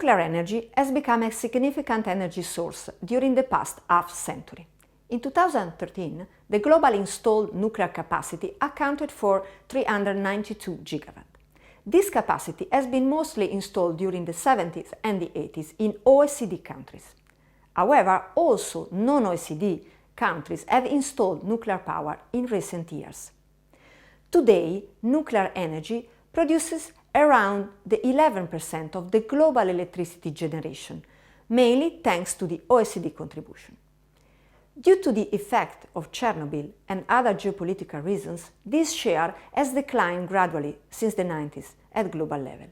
nuclear energy has become a significant energy source during the past half-century. In 2013, the global installed nuclear capacity accounted for 392 gigawatts. This capacity has been mostly installed during the 70s and the 80s in OECD countries. However, also non-OECD countries have installed nuclear power in recent years. Today, nuclear energy produces around the 11% of the global electricity generation, mainly thanks to the OECD contribution. Due to the effect of Chernobyl and other geopolitical reasons, this share has declined gradually since the 90s at global level.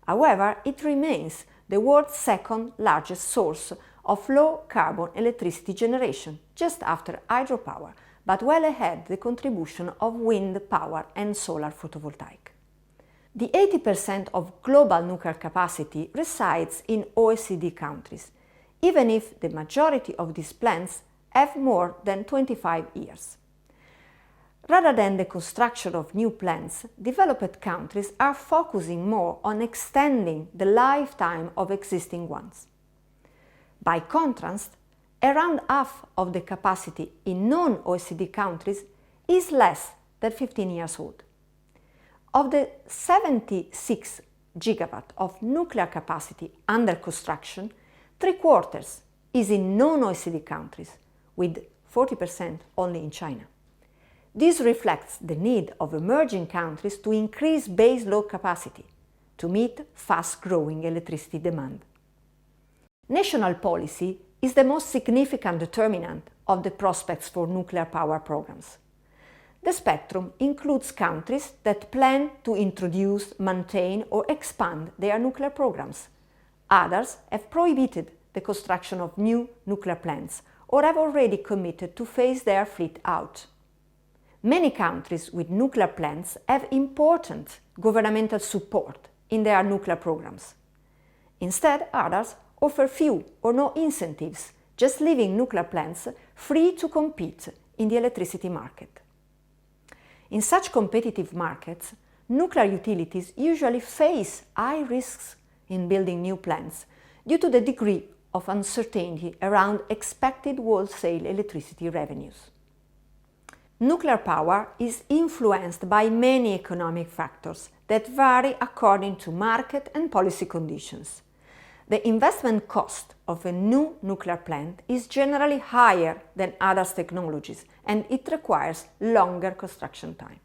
However, it remains the world's second largest source of low-carbon electricity generation, just after hydropower, but well ahead the contribution of wind power and solar photovoltaic. The 80% of global nuclear capacity resides in OECD countries, even if the majority of these plants have more than 25 years. Rather than the construction of new plants, developed countries are focusing more on extending the lifetime of existing ones. By contrast, around half of the capacity in non-OECD countries is less than 15 years old. Of the 76 gigawatts of nuclear capacity under construction, 3/4 is in non-OECD countries, with 40% only in China. This reflects the need of emerging countries to increase base load capacity to meet fast-growing electricity demand. National policy is the most significant determinant of the prospects for nuclear power programs. The spectrum includes countries that plan to introduce, maintain or expand their nuclear programs. Others have prohibited the construction of new nuclear plants or have already committed to phase their fleet out. Many countries with nuclear plants have important governmental support in their nuclear programs. Instead, others offer few or no incentives, just leaving nuclear plants free to compete in the electricity market. In such competitive markets, nuclear utilities usually face high risks in building new plants due to the degree of uncertainty around expected wholesale electricity revenues. Nuclear power is influenced by many economic factors that vary according to market and policy conditions. The investment cost of a new nuclear plant is generally higher than other technologies, and it requires longer construction time.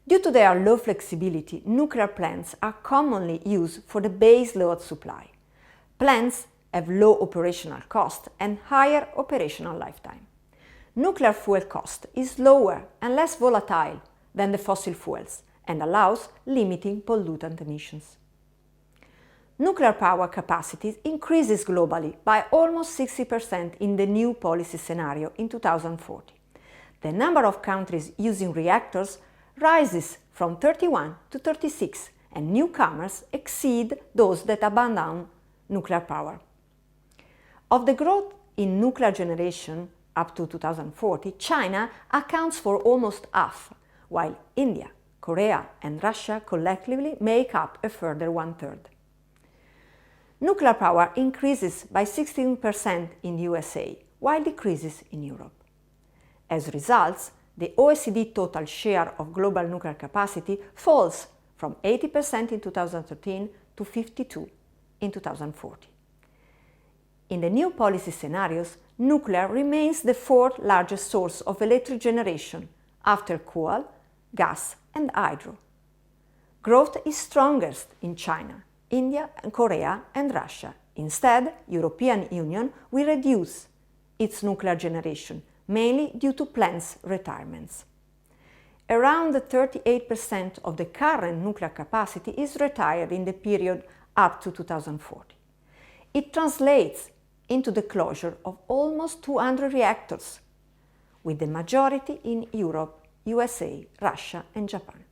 Due to their low flexibility, nuclear plants are commonly used for the base load supply. Plants have low operational cost and higher operational lifetime. Nuclear fuel cost is lower and less volatile than the fossil fuels and allows limiting pollutant emissions. Nuclear power capacity increases globally by almost 60% in the new policy scenario in 2040. The number of countries using reactors rises from 31 to 36, and newcomers exceed those that abandon nuclear power. Of the growth in nuclear generation up to 2040, China accounts for almost half, while India, Korea and Russia collectively make up a further 1/3. Nuclear power increases by 16% in the USA, while decreases in Europe. As results, the OECD total share of global nuclear capacity falls from 80% in 2013 to 52% in 2040. In the new policy scenarios, nuclear remains the fourth largest source of electric generation after coal, gas and hydro. Growth is strongest in China, India, Korea and Russia. Instead, European Union will reduce its nuclear generation, mainly due to plants' retirements. Around 38% of the current nuclear capacity is retired in the period up to 2040. It translates into the closure of almost 200 reactors, with the majority in Europe, USA, Russia and Japan.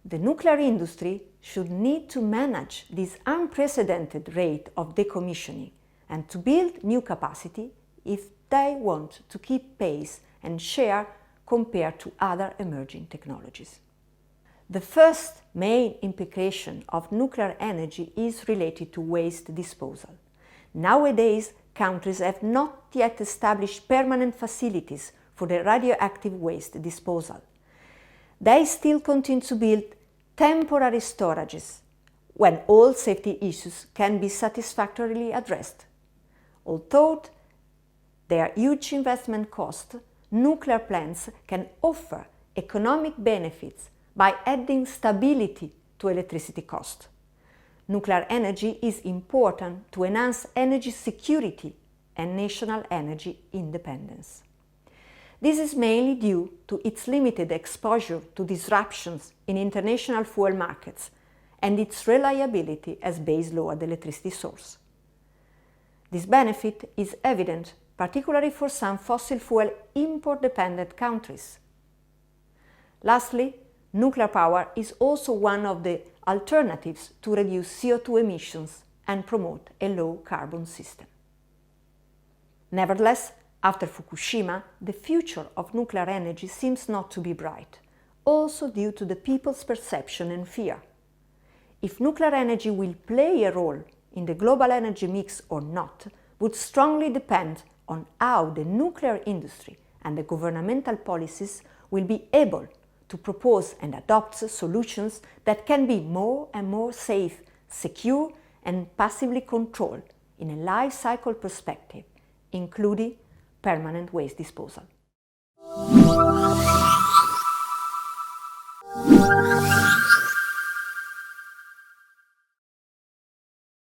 The nuclear industry should need to manage this unprecedented rate of decommissioning and to build new capacity if they want to keep pace and share compared to other emerging technologies. The first main implication of nuclear energy is related to waste disposal. Nowadays, countries have not yet established permanent facilities for the radioactive waste disposal. They still continue to build temporary storages when all safety issues can be satisfactorily addressed. Although there are huge investment costs, nuclear plants can offer economic benefits by adding stability to electricity costs. Nuclear energy is important to enhance energy security and national energy independence. This is mainly due to its limited exposure to disruptions in international fuel markets and its reliability as baseload electricity source. This benefit is evident particularly for some fossil fuel import-dependent countries. Lastly, nuclear power is also one of the alternatives to reduce CO2 emissions and promote a low-carbon system. Nevertheless, after Fukushima, the future of nuclear energy seems not to be bright, also due to the people's perception and fear. If nuclear energy will play a role in the global energy mix or not would strongly depend on how the nuclear industry and the governmental policies will be able to propose and adopt solutions that can be more and more safe, secure, and passively controlled in a life cycle perspective, including permanent waste disposal.